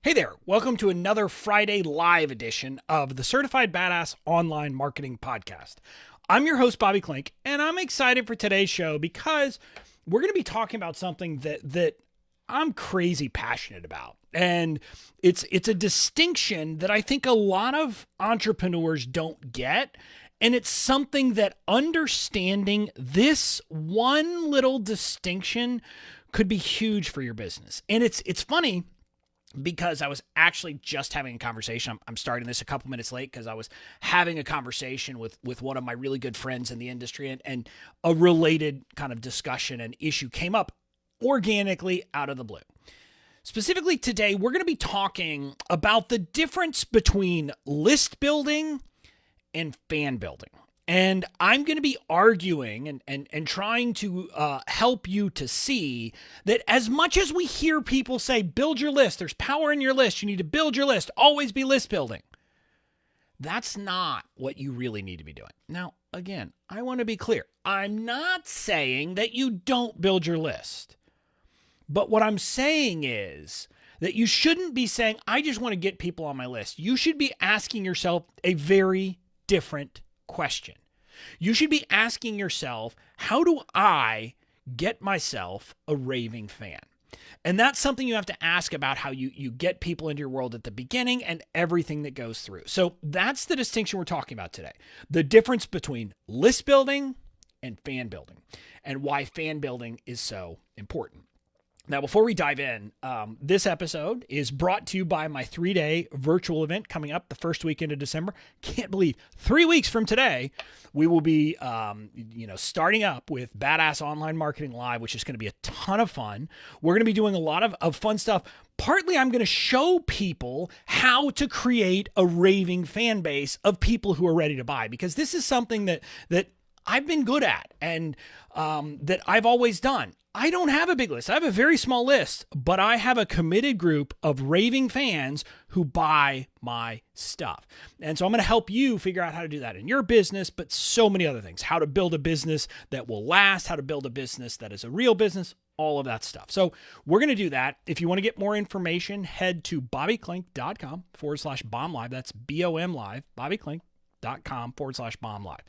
Hey there, welcome to another Friday live edition of the Certified Badass Online Marketing Podcast. I'm your host, Bobby Klink, and I'm excited for today's show because we're going to be talking about something that I'm crazy passionate about. And it's a distinction that I think a lot of entrepreneurs don't get. And it's something that understanding this one little distinction could be huge for your business. And it's funny because I was actually just having a conversation. I'm starting this a couple minutes late because I was having a conversation with one of my really good friends in the industry, and a related kind of discussion and issue came up organically out of the blue. Specifically today, we're going to be talking about the difference between list building and fan building. And I'm going to be arguing and trying to help you to see that as much as we hear people say, build your list, there's power in your list, you need to build your list, always be list building. That's not what you really need to be doing. Now, again, I want to be clear. I'm not saying that you don't build your list. But what I'm saying is that you shouldn't be saying, I just want to get people on my list. You should be asking yourself a very different question. You should be asking yourself, how do I get myself a raving fan? And that's something you have to ask about how you get people into your world at the beginning and everything that goes through. So that's the distinction we're talking about today. The difference between list building and fan building, and why fan building is so important. Now, before we dive in, this episode is brought to you by my 3-day virtual event coming up the first weekend of December. Can't believe 3 weeks from today, we will be, starting up with Badass Online Marketing Live, which is going to be a ton of fun. We're going to be doing a lot of fun stuff. Partly, I'm going to show people how to create a raving fan base of people who are ready to buy, because this is something that I've been good at and that I've always done. I don't have a big list. I have a very small list, but I have a committed group of raving fans who buy my stuff. And so I'm going to help you figure out how to do that in your business, but so many other things. How to build a business that will last, how to build a business that is a real business, all of that stuff. So we're going to do that. If you want to get more information, head to bobbyklink.com/bomb live. That's BOM live, bobbyklink.com/bomb live.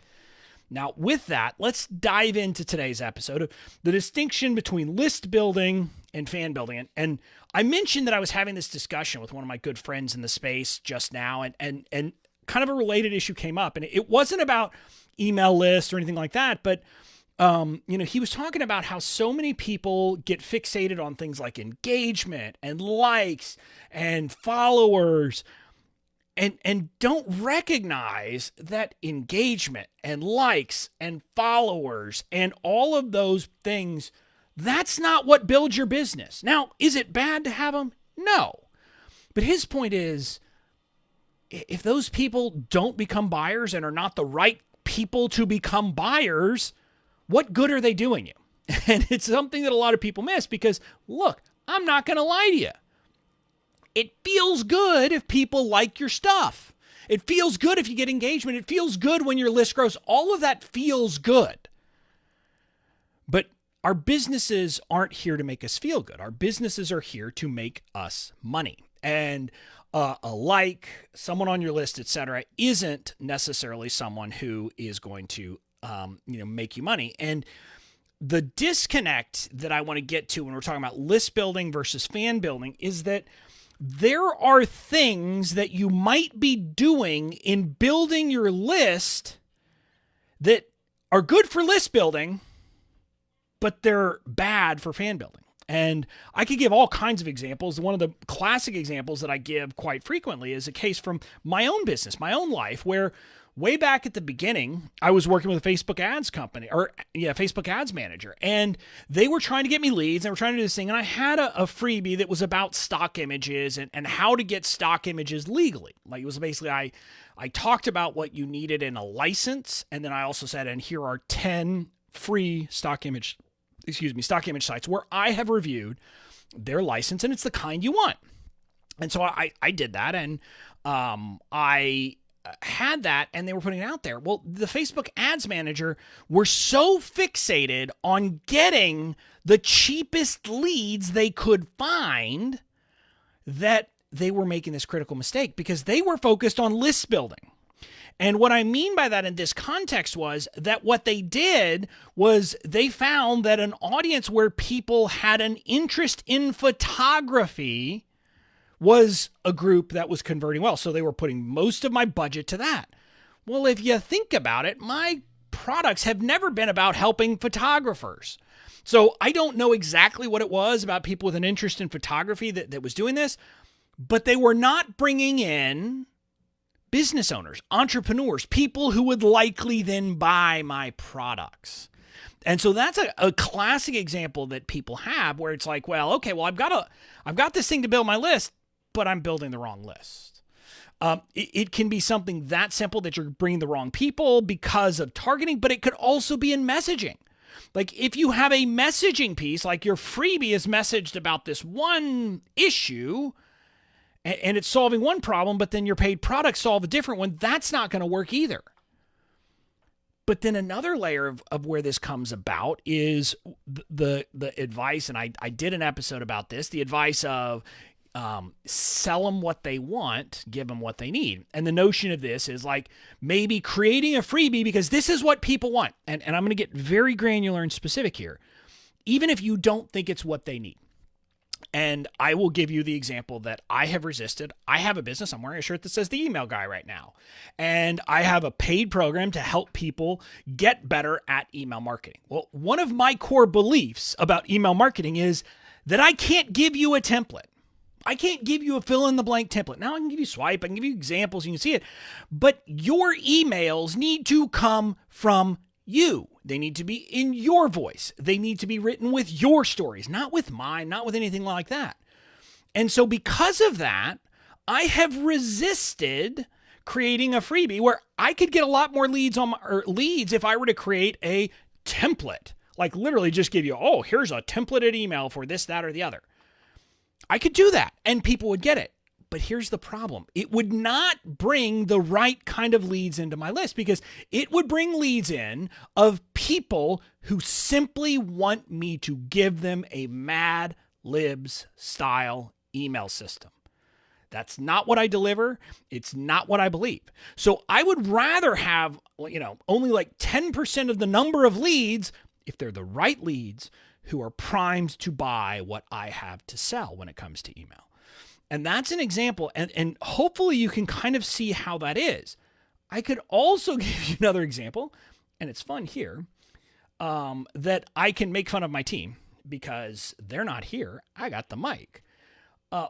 Now, with that, let's dive into today's episode of the distinction between list building and fan building. And I mentioned that I was having this discussion with one of my good friends in the space just now, and kind of a related issue came up. And it wasn't about email lists or anything like that, but he was talking about how so many people get fixated on things like engagement and likes and followers, and don't recognize that engagement and likes and followers and all of those things, that's not what builds your business. Now, is it bad to have them? No. But his point is, if those people don't become buyers and are not the right people to become buyers, what good are they doing you? And it's something that a lot of people miss because, look, I'm not going to lie to you. It feels good if people like your stuff. It feels good if you get engagement. It feels good when your list grows. All of that feels good. But our businesses aren't here to make us feel good. Our businesses are here to make us money. And someone on your list, etc., isn't necessarily someone who is going to make you money. And the disconnect that I want to get to when we're talking about list building versus fan building is that there are things that you might be doing in building your list that are good for list building, but they're bad for fan building. And I could give all kinds of examples. One of the classic examples that I give quite frequently is a case from my own business, my own life, where way back at the beginning, I was working with a Facebook ads company, Facebook ads manager, and they were trying to get me leads. They were trying to do this thing, and I had a freebie that was about stock images and how to get stock images legally. Like, it was basically, I talked about what you needed in a license, and then I also said, and here are 10 free stock image sites where I have reviewed their license, and it's the kind you want. And so I did that, and I had that, and they were putting it out there. Well, the Facebook ads manager were so fixated on getting the cheapest leads they could find that they were making this critical mistake because they were focused on list building. And what I mean by that in this context was that what they did was they found that an audience where people had an interest in photography was a group that was converting well. So they were putting most of my budget to that. Well, if you think about it, my products have never been about helping photographers. So I don't know exactly what it was about people with an interest in photography that was doing this, but they were not bringing in business owners, entrepreneurs, people who would likely then buy my products. And so that's a classic example that people have where it's like, well, okay, well, I've got this thing to build my list, but I'm building the wrong list. It can be something that simple that you're bringing the wrong people because of targeting, but it could also be in messaging. Like if you have a messaging piece, like your freebie is messaged about this one issue, and it's solving one problem, but then your paid products solve a different one, that's not going to work either. But then another layer of where this comes about is the advice, and I did an episode about this, the advice of sell them what they want, give them what they need. And the notion of this is like maybe creating a freebie because this is what people want. And I'm going to get very granular and specific here, even if you don't think it's what they need. And I will give you the example that I have resisted. I have a business. I'm wearing a shirt that says the email guy right now. And I have a paid program to help people get better at email marketing. Well, one of my core beliefs about email marketing is that I can't give you a template. I can't give you a fill in the blank template. Now I can give you swipe. I can give you examples. You can see it. But your emails need to come from you. They need to be in your voice. They need to be written with your stories, not with mine, not with anything like that. And so because of that, I have resisted creating a freebie where I could get a lot more leads if I were to create a template, like literally just give you, oh, here's a templated email for this, that, or the other. I could do that and people would get it. But here's the problem. It would not bring the right kind of leads into my list because it would bring leads in of people who simply want me to give them a Mad Libs style email system. That's not what I deliver. It's not what I believe. So I would rather have, only like 10% of the number of leads, if they're the right leads, who are primed to buy what I have to sell when it comes to email. And that's an example, and hopefully you can kind of see how that is. I could also give you another example, and it's fun here, that I can make fun of my team because they're not here. I got the mic.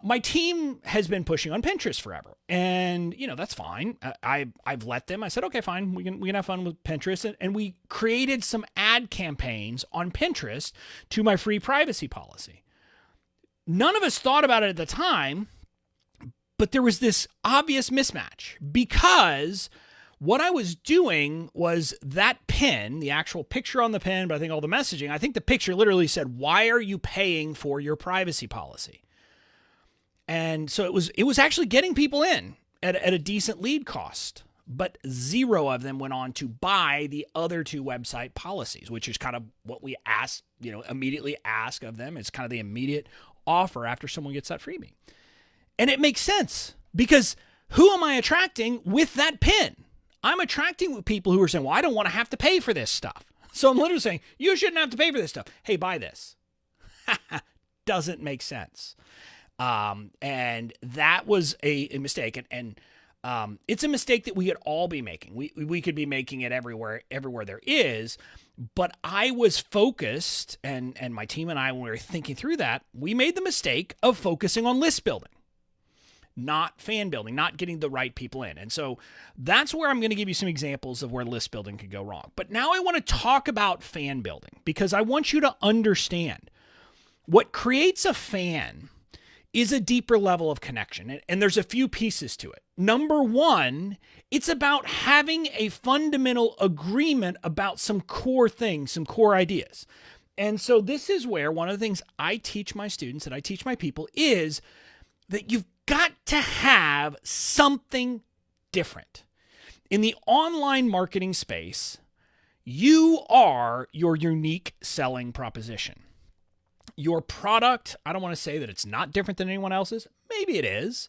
My team has been pushing on Pinterest forever, and that's fine. I've let them. I said, okay, fine. We can have fun with Pinterest, and we created some ad campaigns on Pinterest to my free privacy policy. None of us thought about it at the time, but there was this obvious mismatch because what I was doing was that pin, the actual picture on the pin, but I think all the messaging, I think the picture literally said, why are you paying for your privacy policy? And so it was actually getting people in at a decent lead cost, but zero of them went on to buy the other two website policies, which is kind of what we immediately ask of them. It's kind of the immediate offer after someone gets that freebie. And it makes sense because who am I attracting with that pin? I'm attracting people who are saying, well, I don't want to have to pay for this stuff. So I'm literally saying, you shouldn't have to pay for this stuff. Hey, buy this. Doesn't make sense. And that was a mistake. And it's a mistake that we could all be making. We could be making it everywhere there is. But I was focused, and my team and I, when we were thinking through that, we made the mistake of focusing on list building, not fan building, not getting the right people in. And so that's where I'm going to give you some examples of where list building could go wrong. But now I want to talk about fan building because I want you to understand what creates a fan is a deeper level of connection. And there's a few pieces to it. Number one, it's about having a fundamental agreement about some core things, some core ideas. And so this is where one of the things I teach my students and I teach my people is that you've got to have something different. In the online marketing space, you are your unique selling proposition. Your product, I don't want to say that it's not different than anyone else's. Maybe it is.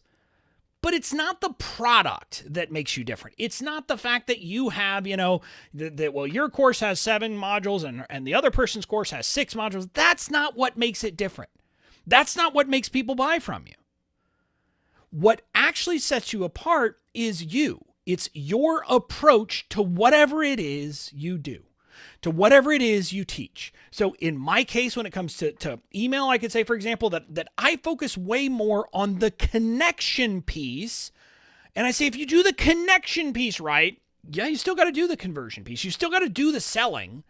But it's not the product that makes you different. It's not the fact that you have, well, your course has 7 modules and the other person's course has 6 modules. That's not what makes it different. That's not what makes people buy from you. What actually sets you apart is you. It's your approach to whatever it is you do, to whatever it is you teach. So in my case, when it comes to email, I could say, for example, that I focus way more on the connection piece. And I say, if you do the connection piece right, yeah, you still got to do the conversion piece. You still got to do the selling.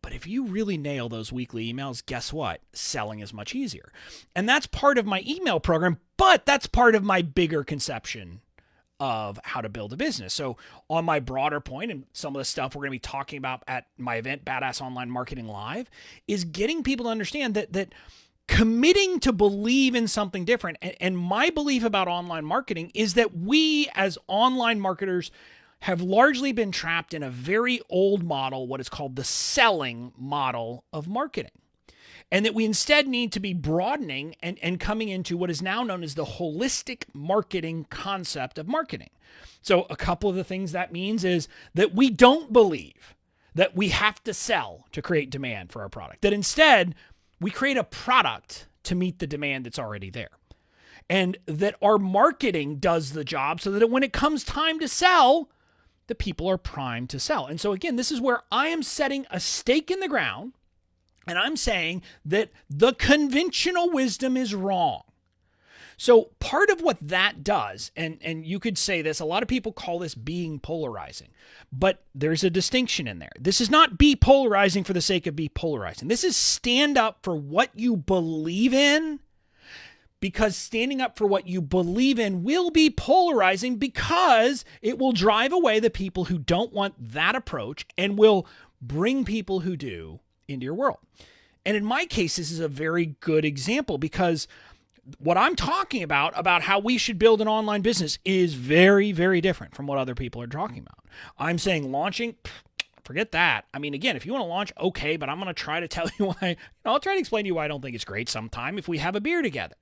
But if you really nail those weekly emails, guess what? Selling is much easier. And that's part of my email program, but that's part of my bigger conception of how to build a business. So on my broader point, and some of the stuff we're going to be talking about at my event, Badass Online Marketing Live, is getting people to understand that committing to believe in something different. And my belief about online marketing is that we as online marketers have largely been trapped in a very old model, what is called the selling model of marketing. And that we instead need to be broadening and coming into what is now known as the holistic marketing concept of marketing. So a couple of the things that means is that we don't believe that we have to sell to create demand for our product. That instead, we create a product to meet the demand that's already there. And that our marketing does the job so that when it comes time to sell, the people are primed to sell. And so again, this is where I am setting a stake in the ground. And I'm saying that the conventional wisdom is wrong. So part of what that does, and you could say this, a lot of people call this being polarizing, but there's a distinction in there. This is not be polarizing for the sake of be polarizing. This is stand up for what you believe in, because standing up for what you believe in will be polarizing because it will drive away the people who don't want that approach and will bring people who do into your world. And in my case, this is a very good example because what I'm talking about how we should build an online business is very, very different from what other people are talking about. I'm saying launching, forget that. I mean, again, if you want to launch, okay, but I'm going to try to tell you why. I'll try to explain to you why I don't think it's great sometime if we have a beer together.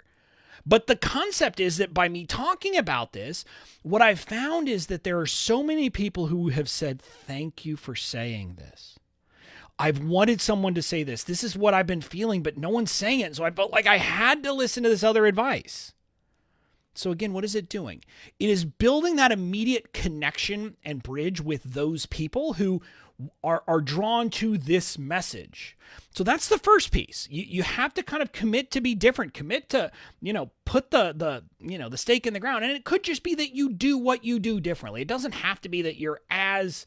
But the concept is that by me talking about this, what I've found is that there are so many people who have said, thank you for saying this. I've wanted someone to say this. This is what I've been feeling, but no one's saying it. So I felt like I had to listen to this other advice. So again, what is it doing? It is building that immediate connection and bridge with those people who are drawn to this message. So that's the first piece. You have to kind of commit to be different, commit to, put the stake in the ground. And it could just be that you do what you do differently. It doesn't have to be that you're as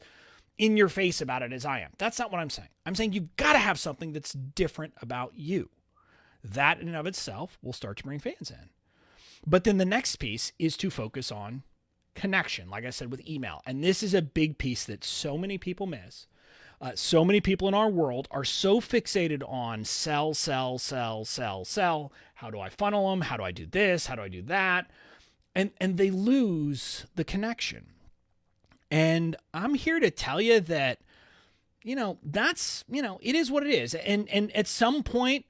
in your face about it as I am. That's not what I'm saying. I'm saying you've got to have something that's different about you. That in and of itself will start to bring fans in. But then the next piece is to focus on connection, like I said, with email. And this is a big piece that so many people miss. So many people in our world are so fixated on sell, sell, sell, sell, sell. How do I funnel them? How do I do this? How do I do that? And they lose the connection. And I'm here to tell you that, that's, it is what it is. And at some point,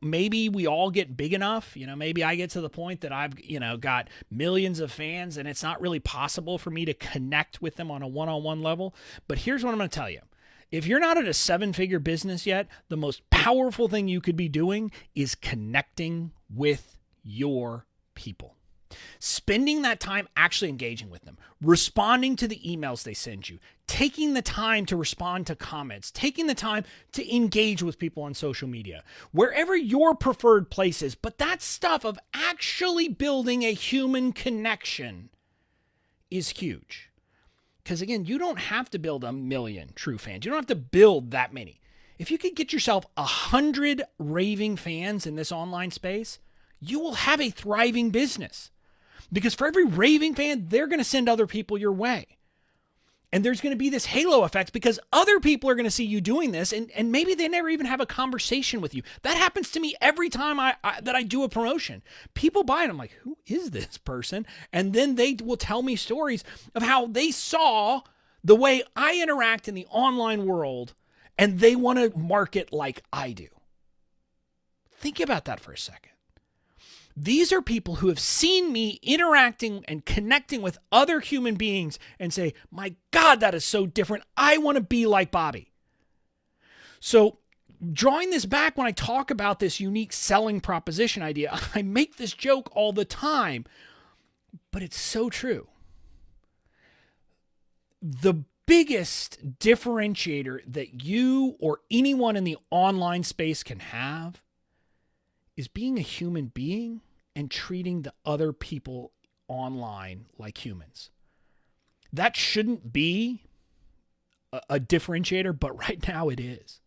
maybe we all get big enough, maybe I get to the point that I've, got millions of fans and it's not really possible for me to connect with them on a one-on-one level. But here's what I'm going to tell you. If you're not at a 7-figure business yet, the most powerful thing you could be doing is connecting with your people. Spending that time actually engaging with them, responding to the emails they send you, taking the time to respond to comments, taking the time to engage with people on social media, wherever your preferred place is. But that stuff of actually building a human connection is huge. Because again, you don't have to build 1 million true fans. You don't have to build that many. If you could get yourself 100 raving fans in this online space, you will have a thriving business. Because for every raving fan, they're going to send other people your way. And there's going to be this halo effect because other people are going to see you doing this and maybe they never even have a conversation with you. That happens to me every time that I do a promotion. People buy it. I'm like, who is this person? And then they will tell me stories of how they saw the way I interact in the online world and they want to market like I do. Think about that for a second. These are people who have seen me interacting and connecting with other human beings and say, my God, that is so different. I want to be like Bobby. So drawing this back, when I talk about this unique selling proposition idea, I make this joke all the time, but it's so true. The biggest differentiator that you or anyone in the online space can have is being a human being and treating the other people online like humans. That shouldn't be a differentiator, but right now it is.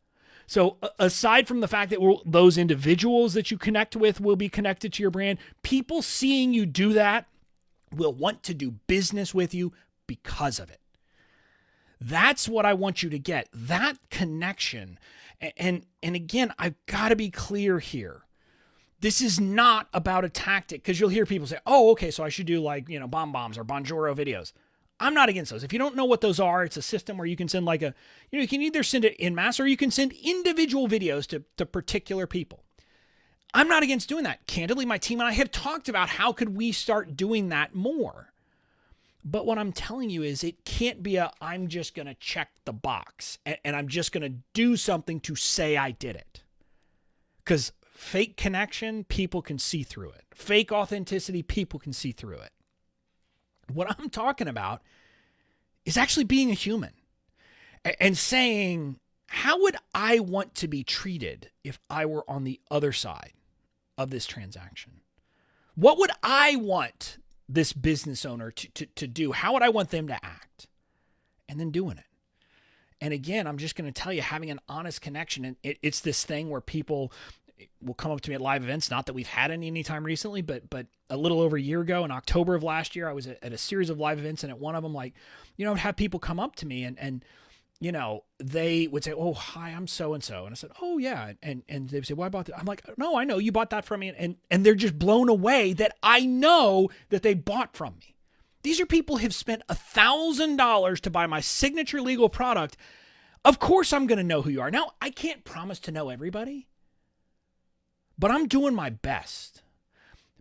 So aside from the fact that those individuals that you connect with will be connected to your brand, people seeing you do that will want to do business with you because of it. That's what I want you to get, that connection. And again, I've got to be clear here. This is not about a tactic, because you'll hear people say, oh, okay, so I should do like, bombs or Bonjoro videos. I'm not against those. If you don't know what those are, it's a system where you can send you can either send it in mass or you can send individual videos to particular people. I'm not against doing that. Candidly, my team and I have talked about how could we start doing that more. But what I'm telling you is it can't be I'm just going to check the box and I'm just going to do something to say I did it. Because fake connection, people can see through it. Fake authenticity, people can see through it. What I'm talking about is actually being a human and saying, how would I want to be treated if I were on the other side of this transaction? What would I want this business owner to do? How would I want them to act? And then doing it. And again, I'm just going to tell you, having an honest connection, and it's this thing where people will come up to me at live events. Not that we've had any time recently, but a little over a year ago in October of last year, I was at a series of live events, and at one of them, I'd have people come up to me and they would say, oh, hi, I'm so-and-so. And I said, oh yeah. And they would say, well, I bought that. I'm like, no, I know you bought that from me. And they're just blown away that I know that they bought from me. These are people who have spent $1,000 to buy my signature legal product. Of course I'm going to know who you are. Now, I can't promise to know everybody, but I'm doing my best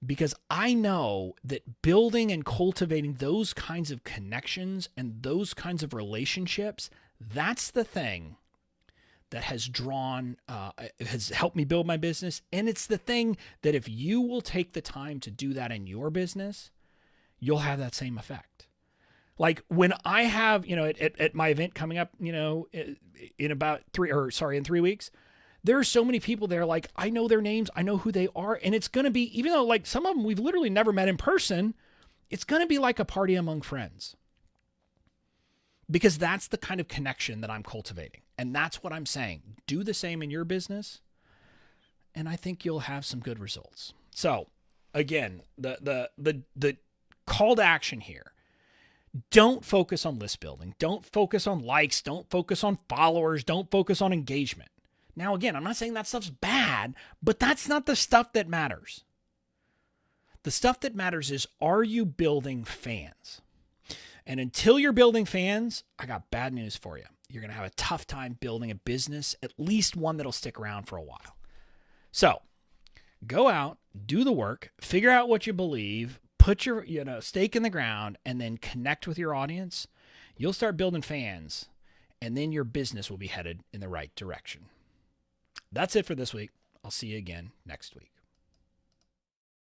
because I know that building and cultivating those kinds of connections and those kinds of relationships, that's the thing that has has helped me build my business. And it's the thing that if you will take the time to do that in your business, you'll have that same effect. Like when I have, at my event coming up, in 3 weeks, there are so many people there, like, I know their names, I know who they are, and it's going to be, even though like some of them we've literally never met in person, it's going to be like a party among friends. Because that's the kind of connection that I'm cultivating. And that's what I'm saying. Do the same in your business, and I think you'll have some good results. So again, the call to action here. Don't focus on list building. Don't focus on likes. Don't focus on followers. Don't focus on engagement. Now, again, I'm not saying that stuff's bad, but that's not the stuff that matters. The stuff that matters is, are you building fans? And until you're building fans, I got bad news for you. You're going to have a tough time building a business, at least one that'll stick around for a while. So go out, do the work, figure out what you believe, put your stake in the ground, and then connect with your audience. You'll start building fans, and then your business will be headed in the right direction. That's it for this week. I'll see you again next week.